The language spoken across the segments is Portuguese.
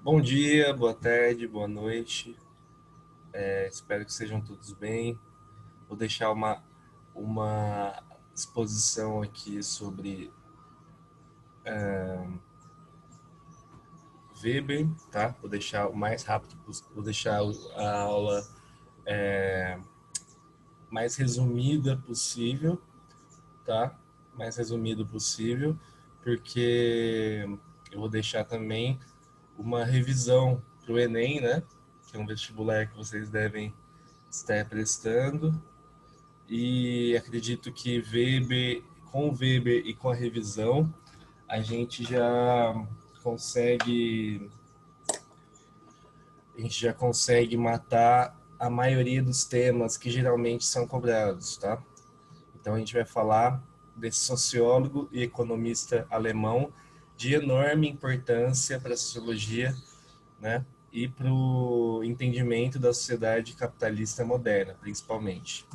Bom dia, boa tarde, boa noite. Espero que sejam todos bem. Vou deixar uma exposição aqui sobre Weber, tá? Vou deixar o mais rápido possível, vou deixar a aula mais resumida possível, tá? Mais resumido possível, porque eu vou deixar também uma revisão para o Enem, né? Que é um vestibular que vocês devem estar prestando. E acredito que com o Weber e com a revisão, a gente consegue, a gente já consegue matar a maioria dos temas que geralmente são cobrados, tá? Então a gente vai falar desse sociólogo e economista alemão de enorme importância para a sociologia, né? E para o entendimento da sociedade capitalista moderna, principalmente.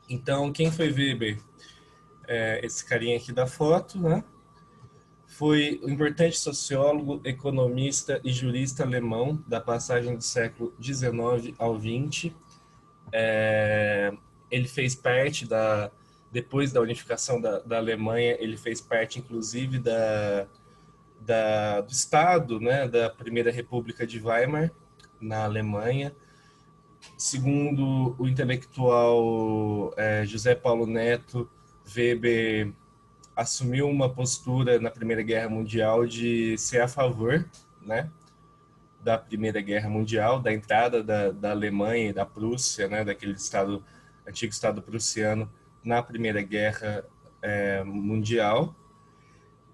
Então, quem foi Weber? Esse carinha aqui da foto, né? Foi um importante sociólogo, economista e jurista alemão da passagem do século XIX ao XX. Ele fez parte depois da unificação da Alemanha, ele fez parte, inclusive, do Estado, né, da Primeira República de Weimar, na Alemanha. Segundo o intelectual José Paulo Neto, Weber assumiu uma postura na Primeira Guerra Mundial de ser a favor, né, da Primeira Guerra Mundial, da entrada da Alemanha e da Prússia, né, daquele antigo Estado prussiano, na Primeira Guerra Mundial.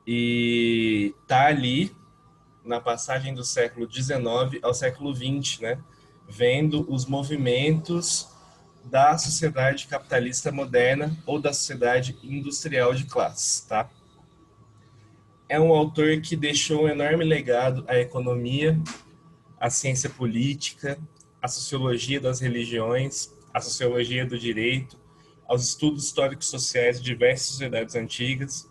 E tá ali na passagem do século XIX ao século XX, né, vendo os movimentos da sociedade capitalista moderna ou da sociedade industrial de classes, tá? É um autor que deixou um enorme legado à economia, à ciência política, à sociologia das religiões, à sociologia do direito, aos estudos históricos sociais de diversas sociedades antigas,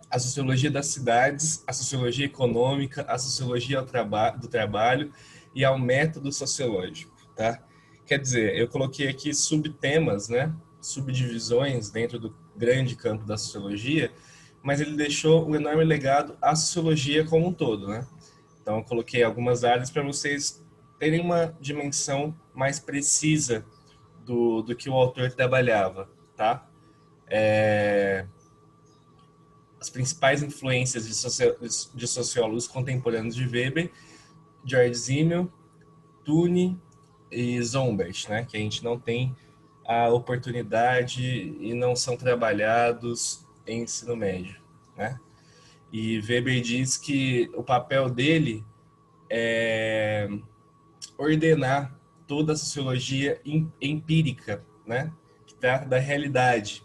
à sociologia das cidades, à sociologia econômica, à sociologia do trabalho e ao método sociológico, tá? Quer dizer, eu coloquei aqui subtemas, né? Subdivisões dentro do grande campo da sociologia, mas ele deixou um enorme legado à sociologia como um todo, né? Então, eu coloquei algumas áreas para vocês terem uma dimensão mais precisa do que o autor trabalhava, tá? As principais influências de sociólogos contemporâneos de Weber, George Simmel, Tune e Zombert, né? Que a gente não tem a oportunidade e não são trabalhados em ensino médio, né? E Weber diz que o papel dele é ordenar toda a sociologia empírica, né? Que trata da realidade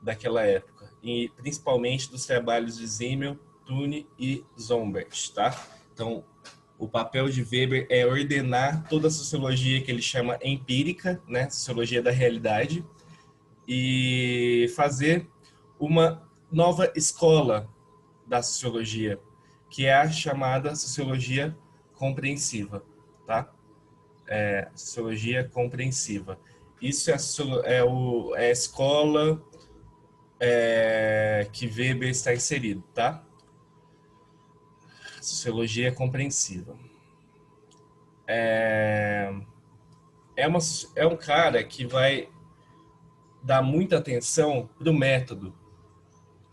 daquela época, e principalmente dos trabalhos de Simmel, Tune e Zombert, tá? Então, o papel de Weber é ordenar toda a sociologia que ele chama empírica, né? Sociologia da realidade, e fazer uma nova escola da sociologia, que é a chamada sociologia compreensiva, tá? Sociologia compreensiva. Isso é a escola que Weber está inserido, tá? Sociologia compreensiva. É, uma, é um cara que vai dar muita atenção para o método,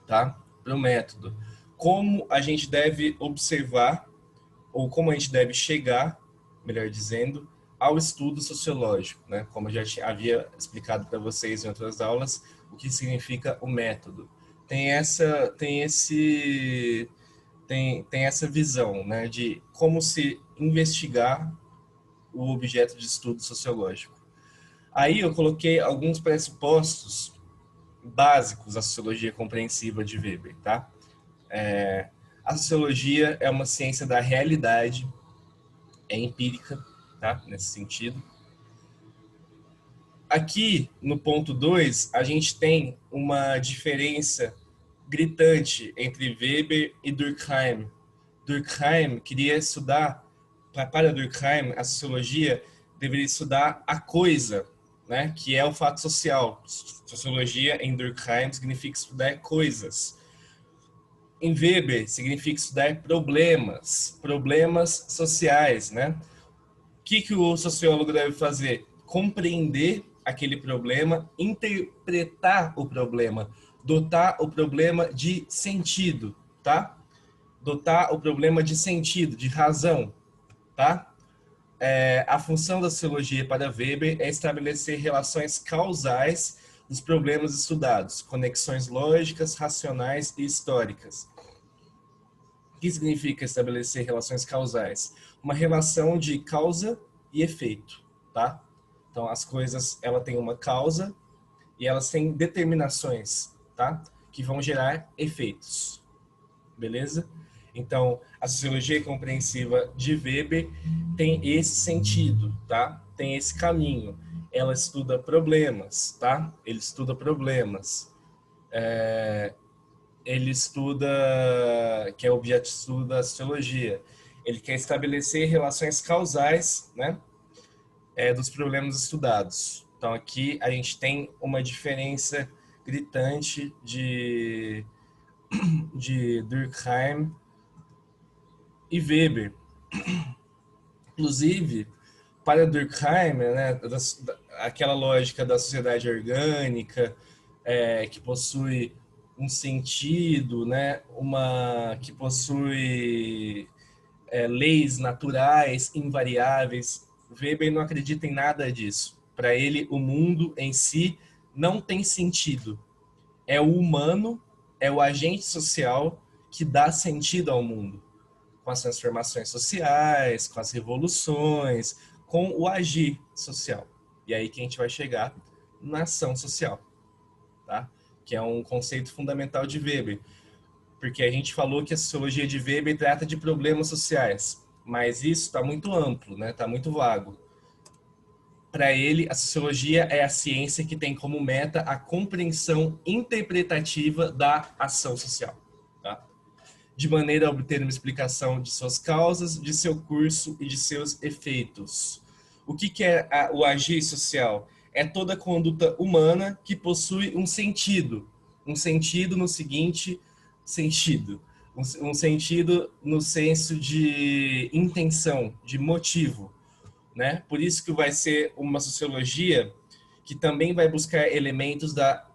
tá? Para o método. Como a gente deve observar, ou como a gente deve chegar, melhor dizendo, ao estudo sociológico, né? Como eu já havia explicado para vocês em outras aulas, o que significa o método. Tem essa, tem esse, tem essa visão, né, de como se investigar o objeto de estudo sociológico. Aí eu coloquei alguns pressupostos básicos da sociologia compreensiva de Weber, tá? A sociologia é uma ciência da realidade, é empírica, tá? Nesse sentido. Aqui, no ponto 2, a gente tem uma diferença gritante entre Weber e Durkheim, Durkheim queria estudar, para Durkheim, a sociologia deveria estudar a coisa, né, que é o fato social. Sociologia, em Durkheim, significa estudar coisas. Em Weber, significa estudar problemas, problemas sociais, né? O que o sociólogo deve fazer? Compreender aquele problema, interpretar o problema, dotar o problema de sentido, tá? Dotar o problema de sentido, de razão, tá? A função da sociologia para Weber é estabelecer relações causais dos problemas estudados, conexões lógicas, racionais e históricas. O que significa estabelecer relações causais? Uma relação de causa e efeito, tá? Então, as coisas, ela tem uma causa e elas têm determinações, tá? Que vão gerar efeitos, beleza? Então, a sociologia compreensiva de Weber tem esse sentido, tá? Tem esse caminho. Ela estuda problemas, tá? Ele estuda problemas. Ele estuda, que é o objeto de estudo da sociologia. Ele quer estabelecer relações causais, né? Dos problemas estudados. Então, aqui a gente tem uma diferença gritante de Durkheim e Weber. Inclusive, para Durkheim, né, aquela lógica da sociedade orgânica, que possui um sentido, né, que possui leis naturais, invariáveis. Weber não acredita em nada disso. Para ele, o mundo em si não tem sentido. É o humano, é o agente social que dá sentido ao mundo, com as transformações sociais, com as revoluções, com o agir social. E aí que a gente vai chegar na ação social, tá? Que é um conceito fundamental de Weber, porque a gente falou que a sociologia de Weber trata de problemas sociais, mas isso está muito amplo, né? Está muito vago. Para ele, a sociologia é a ciência que tem como meta a compreensão interpretativa da ação social, tá? De maneira a obter uma explicação de suas causas, de seu curso e de seus efeitos. O que é o agir social? É toda conduta humana que possui um sentido no seguinte sentido, um sentido no senso de intenção, de motivo, né? Por isso que vai ser uma sociologia que também vai buscar elementos da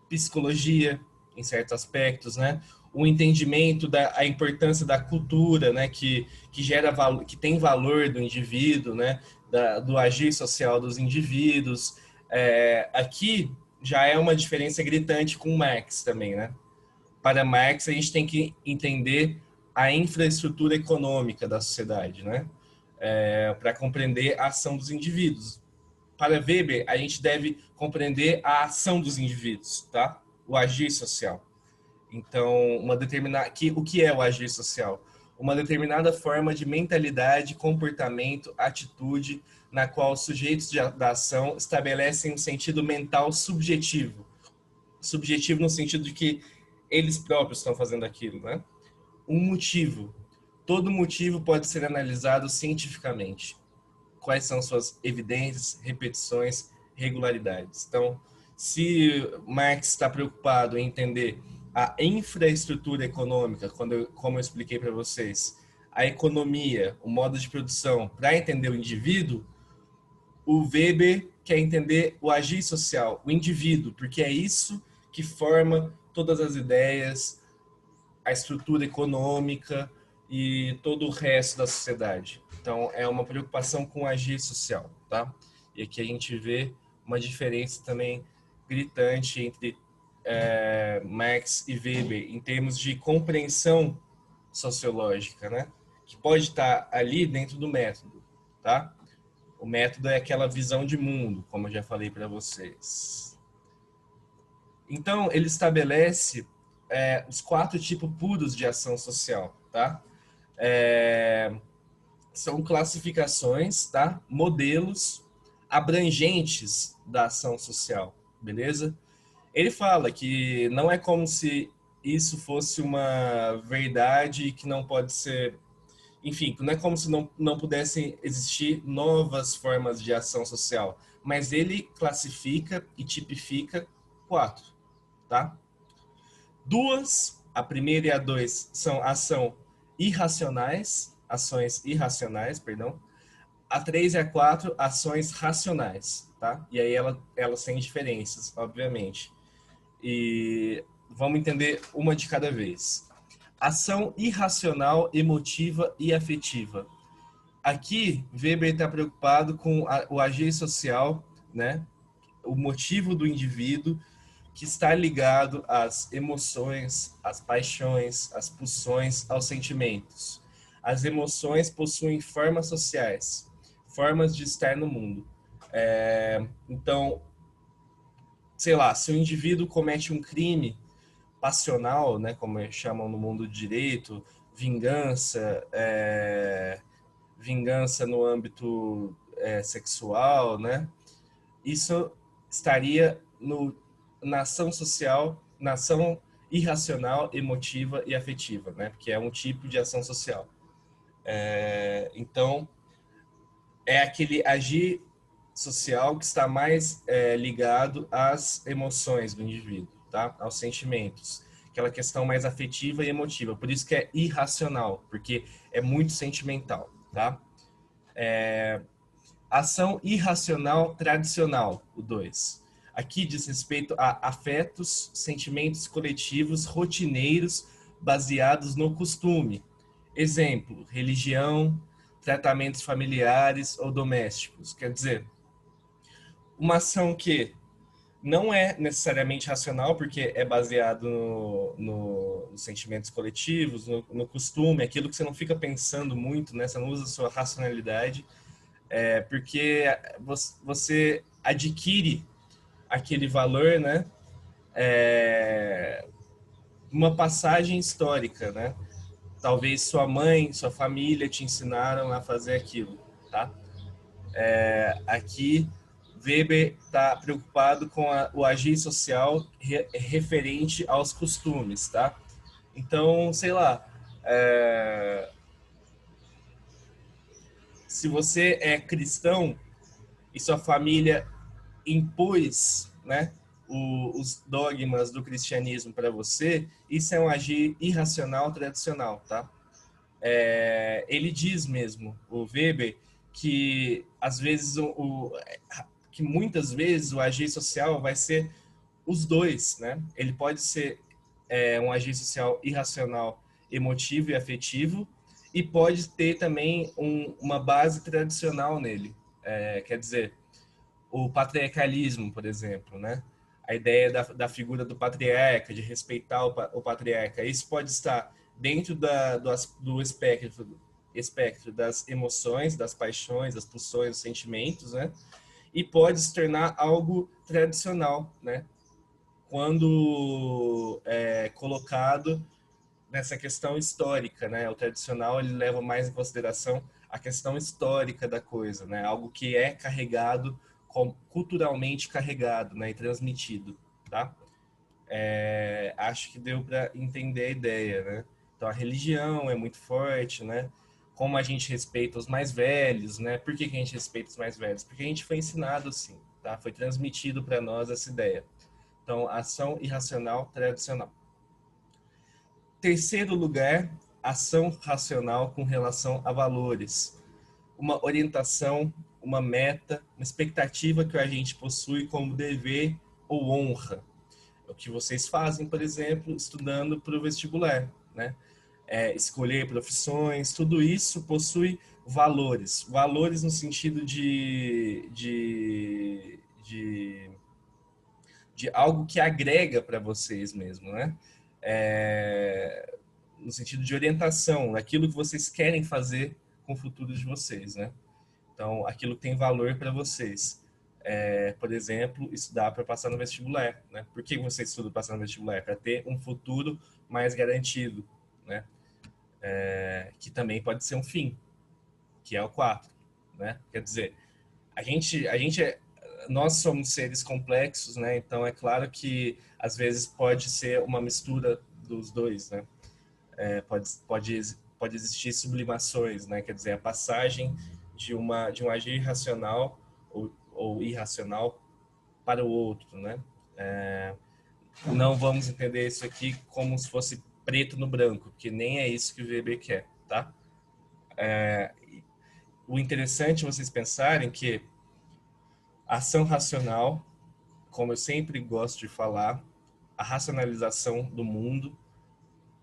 psicologia, em certos aspectos, né? O entendimento da a importância da cultura, né? Que gera valor, que tem valor do indivíduo, né? Do agir social dos indivíduos. Aqui já é uma diferença gritante com Marx também, né? Para Marx, a gente tem que entender a infraestrutura econômica da sociedade, né? Para compreender a ação dos indivíduos. Para Weber, a gente deve compreender a ação dos indivíduos, tá? O agir social. Então, o que é o agir social? Uma determinada forma de mentalidade, comportamento, atitude, na qual os sujeitos da ação estabelecem um sentido mental subjetivo. Subjetivo no sentido de que eles próprios estão fazendo aquilo, né? Um motivo. Todo motivo pode ser analisado cientificamente. Quais são suas evidências, repetições, regularidades. Então, se Marx está preocupado em entender a infraestrutura econômica, como eu expliquei para vocês, a economia, o modo de produção, para entender o indivíduo, o Weber quer entender o agir social, o indivíduo, porque é isso que forma todas as ideias, a estrutura econômica e todo o resto da sociedade. Então, é uma preocupação com o agir social, tá? E aqui a gente vê uma diferença também gritante entre Marx e Weber em termos de compreensão sociológica, né? Que pode estar ali dentro do método, tá? O método é aquela visão de mundo, como eu já falei para vocês. Então, ele estabelece os 4 tipos puros de ação social, tá? São classificações, tá? Modelos abrangentes da ação social, beleza? Ele fala que não é como se isso fosse uma verdade que não pode ser... Enfim, não é como se não pudessem existir novas formas de ação social, mas ele classifica e tipifica 4, tá? Duas, a primeira e a dois, são ações irracionais, perdão. A 3 e a 4, ações racionais, tá? E aí elas têm diferenças, obviamente. E vamos entender uma de cada vez. Ação irracional, emotiva e afetiva. Aqui, Weber está preocupado com o agir social, né? O motivo do indivíduo que está ligado às emoções, às paixões, às pulsões, aos sentimentos. As emoções possuem formas sociais, formas de estar no mundo. Então, sei lá, se o indivíduo comete um crime passional, né, como chamam no mundo do direito, vingança, vingança no âmbito sexual, né? Isso estaria na ação social, na ação irracional, emotiva e afetiva, né? Porque é um tipo de ação social. Então, é aquele agir social que está mais ligado às emoções do indivíduo, tá? Aos sentimentos. Aquela questão mais afetiva e emotiva. Por isso que é irracional, porque é muito sentimental, tá? Ação irracional tradicional, o 2. Aqui diz respeito a afetos, sentimentos coletivos rotineiros baseados no costume. Exemplo, religião, tratamentos familiares ou domésticos. Quer dizer, uma ação que não é necessariamente racional, porque é baseado nos sentimentos coletivos, no costume, aquilo que você não fica pensando muito, né? Você não usa a sua racionalidade, porque você adquire aquele valor, né? Uma passagem histórica, né? Talvez sua mãe, sua família te ensinaram a fazer aquilo, tá? Aqui, Weber está preocupado com o agir social referente aos costumes, tá? Então, sei lá, se você é cristão e sua família impôs, né, os dogmas do cristianismo para você, isso é um agir irracional tradicional, tá? Ele diz mesmo, o Weber, que às vezes que muitas vezes o agir social vai ser os dois, né? Ele pode ser um agir social irracional, emotivo e afetivo, e pode ter também uma base tradicional nele. Quer dizer, o patriarcalismo, por exemplo, né? A ideia da figura do patriarca, de respeitar o patriarca. Isso pode estar dentro do espectro das emoções, das paixões, das pulsões, dos sentimentos, né? E pode se tornar algo tradicional, né? Quando colocado nessa questão histórica, né? O tradicional ele leva mais em consideração a questão histórica da coisa, né? Algo que é carregado, culturalmente carregado, né? E transmitido, tá? Acho que deu para entender a ideia, né? Então a religião é muito forte, né? Como a gente respeita os mais velhos, né? Por que a gente respeita os mais velhos? Porque a gente foi ensinado assim, tá? Foi transmitido para nós essa ideia. Então, ação irracional tradicional. Terceiro lugar, ação racional com relação a valores. Uma orientação, uma meta, uma expectativa que o agente possui como dever ou honra. É o que vocês fazem, por exemplo, estudando para o vestibular, né? Escolher profissões, tudo isso possui valores. Valores no sentido de algo que agrega para vocês mesmo, né? No sentido de orientação, aquilo que vocês querem fazer com o futuro de vocês, né? Então, aquilo tem valor para vocês. Por exemplo, estudar para passar no vestibular, né? Por que você estuda para passar no vestibular? Para ter um futuro mais garantido, né? Que também pode ser um fim, que é o 4, né? Quer dizer, nós somos seres complexos, né? Então é claro que às vezes pode ser uma mistura dos dois, né? Pode existir sublimações, né? Quer dizer, a passagem de um agir racional ou irracional para o outro, né? Não vamos entender isso aqui como se fosse preto no branco, porque nem é isso que o Weber quer, tá? O interessante é vocês pensarem que a ação racional, como eu sempre gosto de falar, a racionalização do mundo,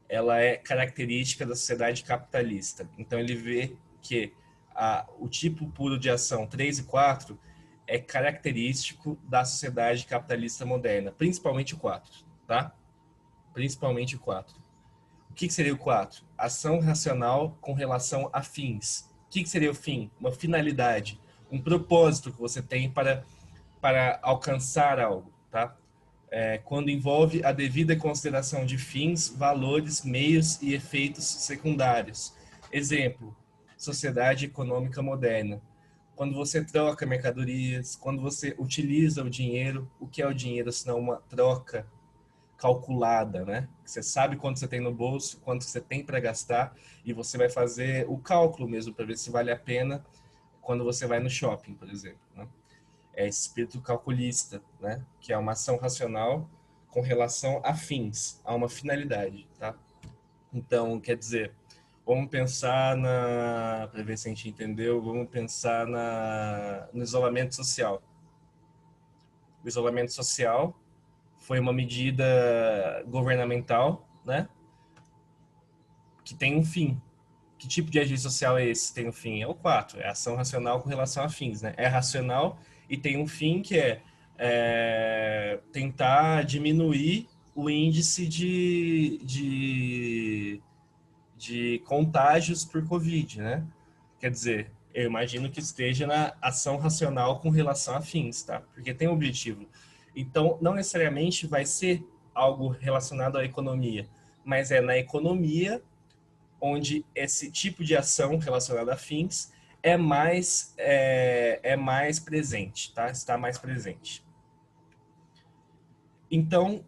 ela é característica da sociedade capitalista. Então ele vê que o tipo puro de ação 3 e 4 é característico da sociedade capitalista moderna, principalmente o 4, tá? Principalmente o 4. O que seria o 4? Ação racional com relação a fins. O que seria o fim? Uma finalidade, um propósito que você tem para alcançar algo, tá? Quando envolve a devida consideração de fins, valores, meios e efeitos secundários. Exemplo, sociedade econômica moderna. Quando você troca mercadorias, quando você utiliza o dinheiro, o que é o dinheiro senão uma troca calculada, né? Você sabe quanto você tem no bolso, quanto você tem para gastar, e você vai fazer o cálculo mesmo para ver se vale a pena quando você vai no shopping, por exemplo, né? É esse espírito calculista, né? Que é uma ação racional com relação a fins, a uma finalidade, tá? Então, quer dizer, vamos pensar para ver se a gente entendeu, vamos pensar no isolamento social. O isolamento social foi uma medida governamental, né? Que tem um fim. Que tipo de agir social é esse que tem um fim? É o 4, é ação racional com relação a fins, né? É racional e tem um fim que é tentar diminuir o índice de contágios por Covid, né? Quer dizer, eu imagino que esteja na ação racional com relação a fins, tá? Porque tem um objetivo. Então, não necessariamente vai ser algo relacionado à economia, mas é na economia onde esse tipo de ação relacionada a fins é mais presente, tá? Está mais presente. Então,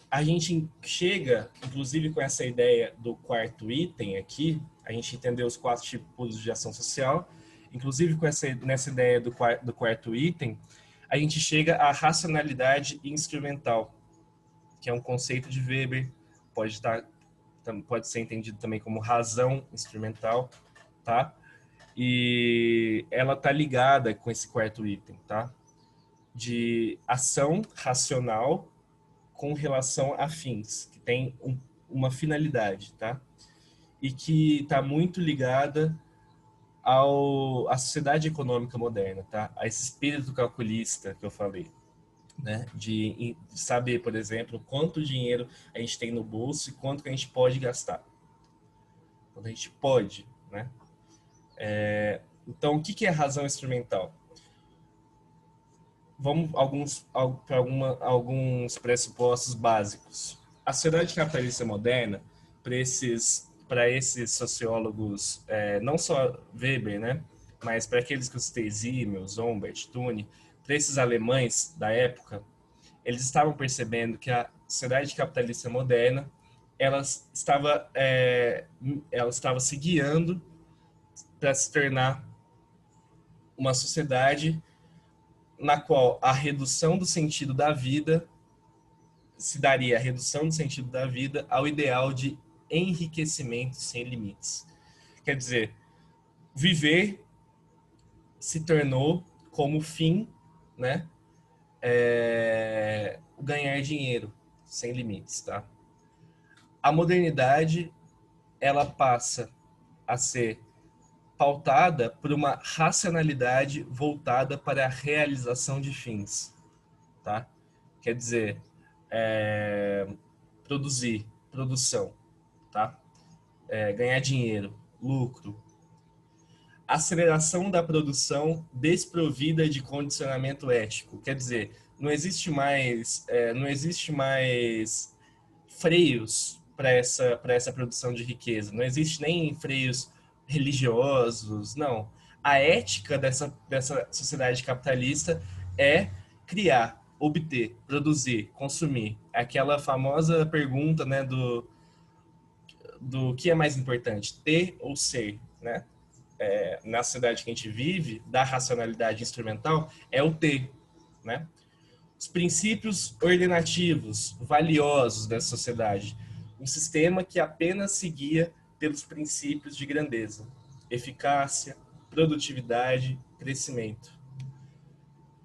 a gente chega, inclusive com essa ideia do quarto item aqui, a gente entendeu os 4 tipos de ação social, inclusive nessa ideia do quarto item, a gente chega à racionalidade instrumental, que é um conceito de Weber, pode ser entendido também como razão instrumental, tá? E ela tá ligada com esse quarto item, tá? De ação racional com relação a fins, que tem uma finalidade, tá? E que está muito ligada à sociedade econômica moderna, tá? A esse espírito calculista que eu falei, né? De saber, por exemplo, quanto dinheiro a gente tem no bolso e quanto que a gente pode gastar. Quanto a gente pode, né? Então, o que é razão instrumental? Vamos para alguns pressupostos básicos. A sociedade capitalista moderna, para esses sociólogos, não só Weber, né, mas para aqueles que eu citei, Simmel, Zombert, Tune, para esses alemães da época, eles estavam percebendo que a sociedade capitalista moderna ela estava se guiando para se tornar uma sociedade na qual a redução do sentido da vida se daria a redução do sentido da vida ao ideal de enriquecimento sem limites. Quer dizer, viver se tornou como fim, né? O ganhar dinheiro sem limites, tá? A modernidade ela passa a ser pautada por uma racionalidade voltada para a realização de fins, tá? Quer dizer, produção, tá? Ganhar dinheiro, lucro. Aceleração da produção desprovida de condicionamento ético. Quer dizer, não existe mais freios para essa produção de riqueza. Não existe nem freios religiosos, não. A ética dessa sociedade capitalista é criar obter, produzir, consumir. Aquela famosa pergunta, né, do que é mais importante, ter ou ser, né? Na sociedade que a gente vive, da racionalidade instrumental, é o ter, né? Os princípios ordenativos, valiosos dessa sociedade. Um sistema que apenas seguia pelos princípios de grandeza, eficácia, produtividade, crescimento.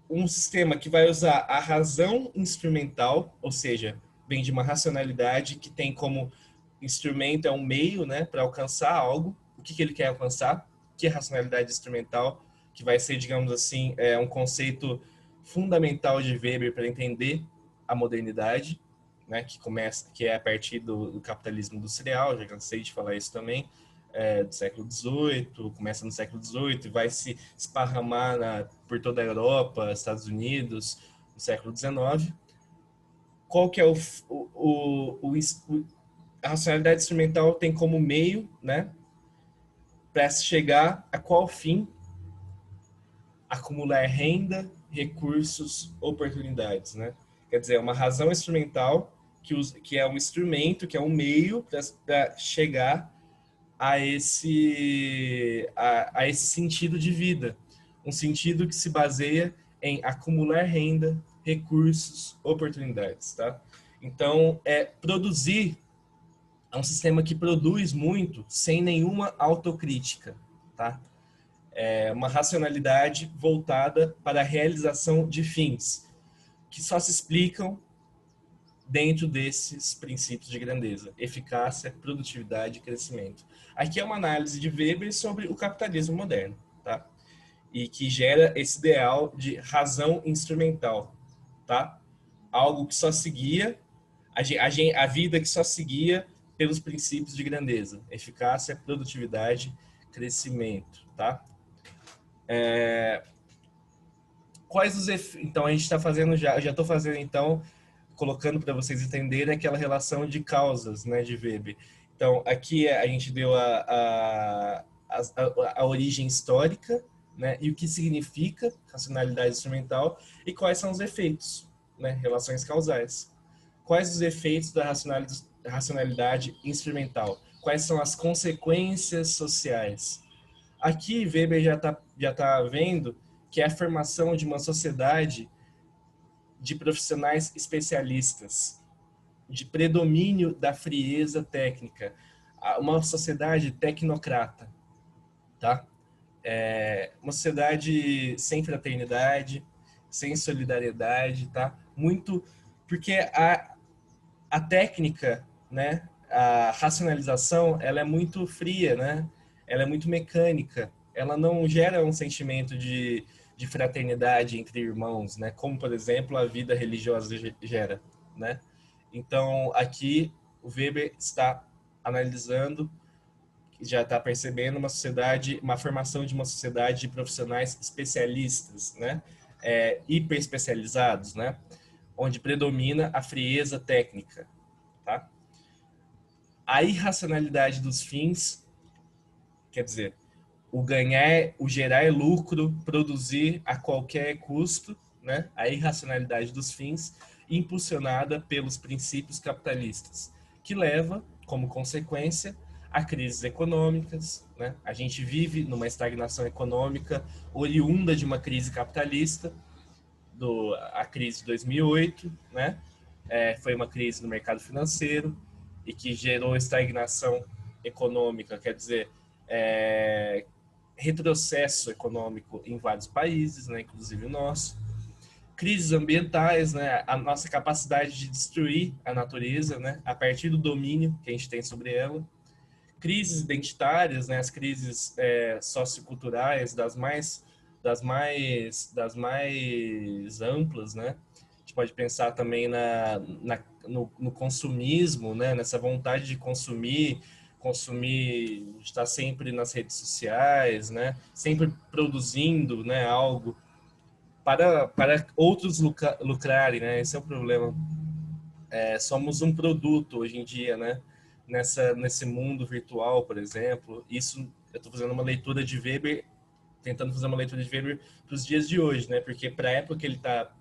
Um sistema que vai usar a razão instrumental, ou seja, vem de uma racionalidade que tem como instrumento é um meio, né, para alcançar algo. O que ele quer alcançar? Que é a racionalidade instrumental, que vai ser, digamos assim, um conceito fundamental de Weber para entender a modernidade, né, que é a partir do capitalismo industrial. Já cansei de falar isso também. Do século XVIII, começa no século XVIII e vai se esparramar por toda a Europa, Estados Unidos, no século XIX. Qual que é a racionalidade instrumental tem como meio, né, para chegar a qual fim? Acumular renda, recursos, oportunidades, né? Quer dizer, é uma razão instrumental que é um instrumento, que é um meio para chegar a esse sentido de vida. Um sentido que se baseia em acumular renda, recursos, oportunidades, tá? Então, produzir é um sistema que produz muito sem nenhuma autocrítica, tá? É uma racionalidade voltada para a realização de fins, que só se explicam dentro desses princípios de grandeza, eficácia, produtividade e crescimento. Aqui é uma análise de Weber sobre o capitalismo moderno, tá? E que gera esse ideal de razão instrumental, tá? Algo que só seguia, a vida que só seguia pelos princípios de grandeza, eficácia, produtividade, crescimento, tá? Quais os efeitos? Então a gente está fazendo já estou fazendo então, colocando para vocês entenderem aquela relação de causas, né, de Weber. Então aqui a gente deu a origem histórica, né, e o que significa racionalidade instrumental e quais são os efeitos, né, relações causais. Quais os efeitos da racionalidade instrumental? Quais são as consequências sociais? Aqui Weber já tá vendo que é a formação de uma sociedade de profissionais especialistas, de predomínio da frieza técnica, uma sociedade tecnocrata, tá? Uma sociedade sem fraternidade, sem solidariedade, tá? Muito porque a técnica, né, a racionalização, ela é muito fria, né? Ela é muito mecânica. Ela não gera um sentimento de fraternidade entre irmãos, né? Como, por exemplo, a vida religiosa gera, né? Então, aqui o Weber está analisando, já está percebendo uma formação de uma sociedade de profissionais especialistas, né? Hiper especializados, né? Onde predomina a frieza técnica, tá? A irracionalidade dos fins, quer dizer, o gerar lucro, produzir a qualquer custo, né? A irracionalidade dos fins, impulsionada pelos princípios capitalistas, que leva, como consequência, a crises econômicas, né? A gente vive numa estagnação econômica oriunda de uma crise capitalista, a crise de 2008, né? Foi uma crise no mercado financeiro e que gerou estagnação econômica, quer dizer, retrocesso econômico em vários países, né, inclusive o nosso. Crises ambientais, né, a nossa capacidade de destruir a natureza, né, a partir do domínio que a gente tem sobre ela. Crises identitárias, né, as crises socioculturais das mais amplas, né? A gente pode pensar também no consumismo, né? Nessa vontade de consumir, estar sempre nas redes sociais, né? Sempre produzindo, né, algo para outros lucrarem, né? Esse é o problema. Somos um produto hoje em dia, né? Nesse mundo virtual, por exemplo. Isso, eu estou fazendo uma leitura de Weber tentando fazer uma leitura de Weber para os dias de hoje, né? Porque para a época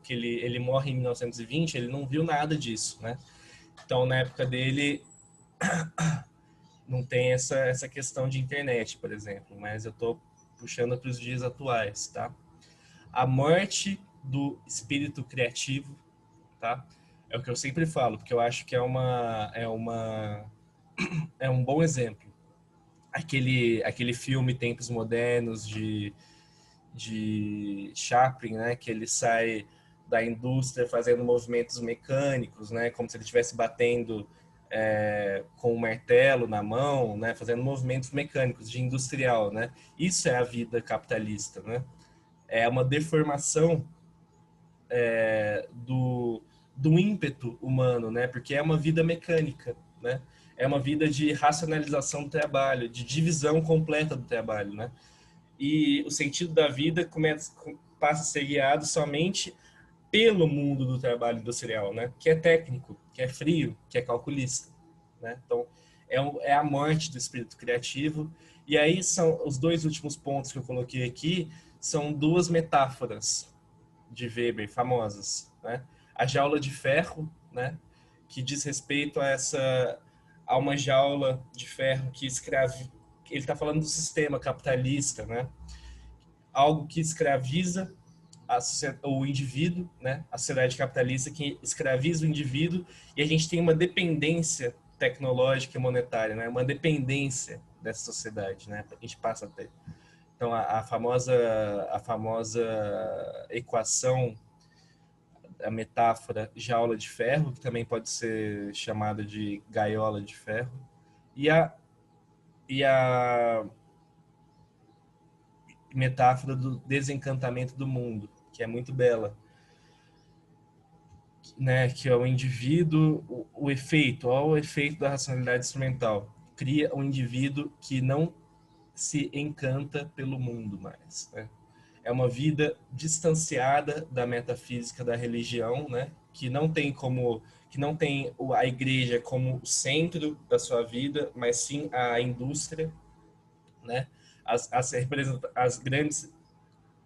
que ele morre em 1920, ele não viu nada disso, né? Então, na época dele, não tem essa questão de internet, por exemplo, mas eu estou puxando para os dias atuais, tá? A morte do espírito criativo, tá? É o que eu sempre falo, porque eu acho que é um bom exemplo. Aquele filme Tempos Modernos de Chaplin, né? Que ele sai da indústria fazendo movimentos mecânicos, né? Como se ele estivesse batendo com um martelo na mão, né? Fazendo movimentos mecânicos de industrial, né? Isso é a vida capitalista, né? É uma deformação do ímpeto humano, né? Porque é uma vida mecânica, né? É uma vida de racionalização do trabalho, de divisão completa do trabalho, né? E o sentido da vida passa a ser guiado somente pelo mundo do trabalho industrial, né? Que é técnico, que é frio, que é calculista, né? Então, é a morte do espírito criativo. E aí são os dois últimos pontos que eu coloquei aqui, são duas metáforas de Weber famosas, né? A jaula de ferro, né? Que diz respeito a uma jaula de ferro que ele está falando do sistema capitalista, né? Algo que escraviza o indivíduo, né? A sociedade capitalista que escraviza o indivíduo, e a gente tem uma dependência tecnológica e monetária, né? Uma dependência dessa sociedade, né? A gente passa a ter. Então a famosa equação, a metáfora jaula de ferro, que também pode ser chamada de gaiola de ferro, e a metáfora do desencantamento do mundo, que é muito bela, né? Que é o indivíduo, o efeito, olha o efeito da racionalidade instrumental, cria um indivíduo que não se encanta pelo mundo mais, né? É uma vida distanciada da metafísica da religião, né? Que não tem a igreja como o centro da sua vida, mas sim a indústria, né?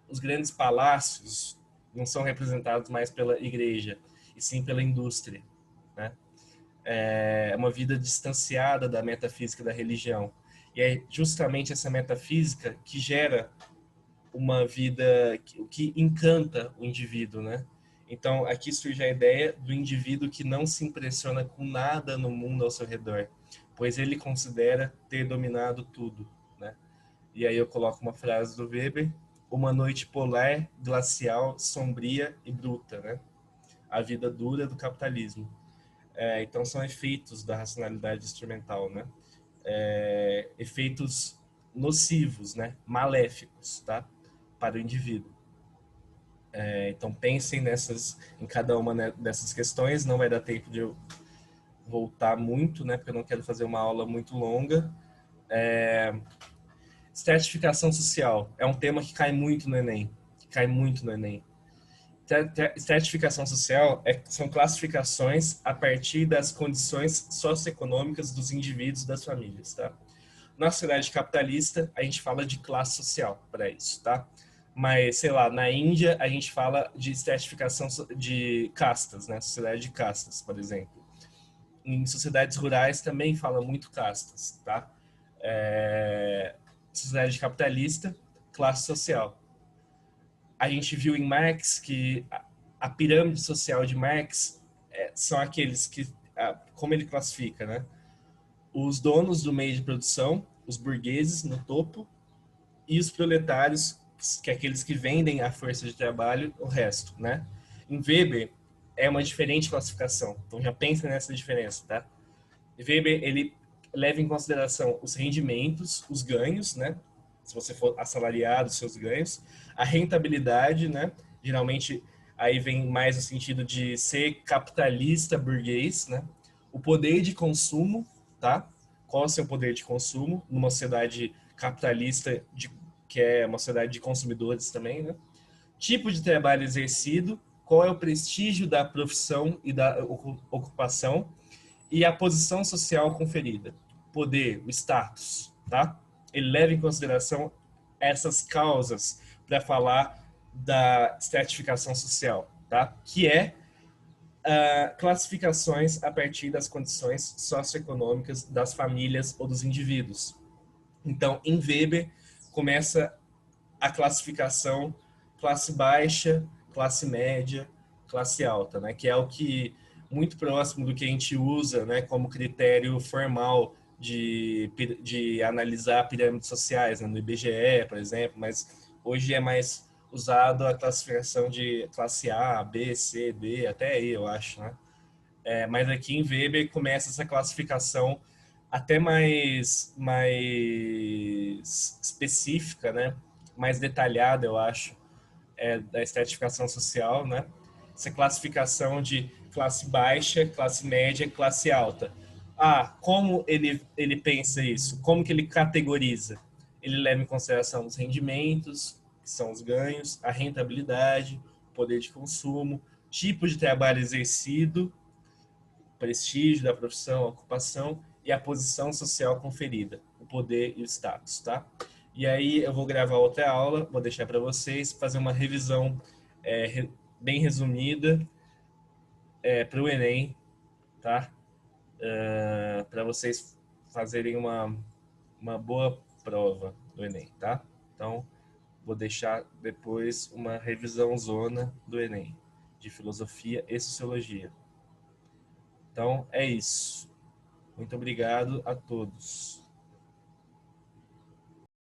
Os grandes palácios não são representados mais pela igreja, e sim pela indústria, né? É uma vida distanciada da metafísica da religião. E é justamente essa metafísica que gera uma vida que encanta o indivíduo, né? Então, aqui surge a ideia do indivíduo que não se impressiona com nada no mundo ao seu redor, pois ele considera ter dominado tudo, né? E aí eu coloco uma frase do Weber: uma noite polar, glacial, sombria e bruta, né? A vida dura do capitalismo. Então, são efeitos da racionalidade instrumental, né? Efeitos nocivos, né? Maléficos, tá? Para o indivíduo. Então pensem em cada uma, né, dessas questões. Não vai dar tempo de eu voltar muito, né? Porque eu não quero fazer uma aula muito longa. Estratificação social é um tema que cai muito no Enem. Estratificação social são classificações a partir das condições socioeconômicas dos indivíduos e das famílias, tá? Na sociedade capitalista, a gente fala de classe social para isso, tá? Mas, sei lá, na Índia, a gente fala de estratificação de castas, né? Sociedade de castas, por exemplo. Em sociedades rurais também fala muito castas, tá? Sociedade capitalista, classe social. A gente viu em Marx que a pirâmide social de Marx são aqueles que, como ele classifica, né? Os donos do meio de produção, os burgueses no topo, e os proletários, que é aqueles que vendem a força de trabalho, o resto, né? Em Weber é uma diferente classificação, então já pensa nessa diferença, tá? Weber, ele leva em consideração os rendimentos, os ganhos, né? Se você for assalariado, os seus ganhos, a rentabilidade, né? Geralmente aí vem mais no sentido de ser capitalista burguês, né? O poder de consumo, tá? Qual é o seu poder de consumo numa sociedade capitalista que é uma sociedade de consumidores também, né? Tipo de trabalho exercido, qual é o prestígio da profissão e da ocupação e a posição social conferida, poder, o status, tá? Ele leva em consideração essas causas para falar da estratificação social, tá? Que é classificações a partir das condições socioeconômicas das famílias ou dos indivíduos. Então, em Weber, começa a classificação classe baixa, classe média, classe alta, né? Que é o que muito próximo do que a gente usa, né, como critério formal de analisar pirâmides sociais, né, no IBGE, por exemplo, mas hoje é mais usado a classificação de classe A, B, C, D, até E, eu acho, né? Mas aqui em Weber começa essa classificação até mais específica, né? Mais detalhada, eu acho, da estratificação social, né? Essa classificação de classe baixa, classe média, classe alta. Como ele pensa isso? Como que ele categoriza? Ele leva em consideração os rendimentos, que são os ganhos, a rentabilidade, o poder de consumo, tipo de trabalho exercido, prestígio da profissão, a ocupação e a posição social conferida, o poder e o status, tá? E aí eu vou gravar outra aula, vou deixar para vocês fazer uma revisão bem resumida para o Enem, tá? Para vocês fazerem uma boa prova do Enem, tá? Então, vou deixar depois uma revisão zona do Enem, de filosofia e sociologia. Então, é isso. Muito obrigado a todos.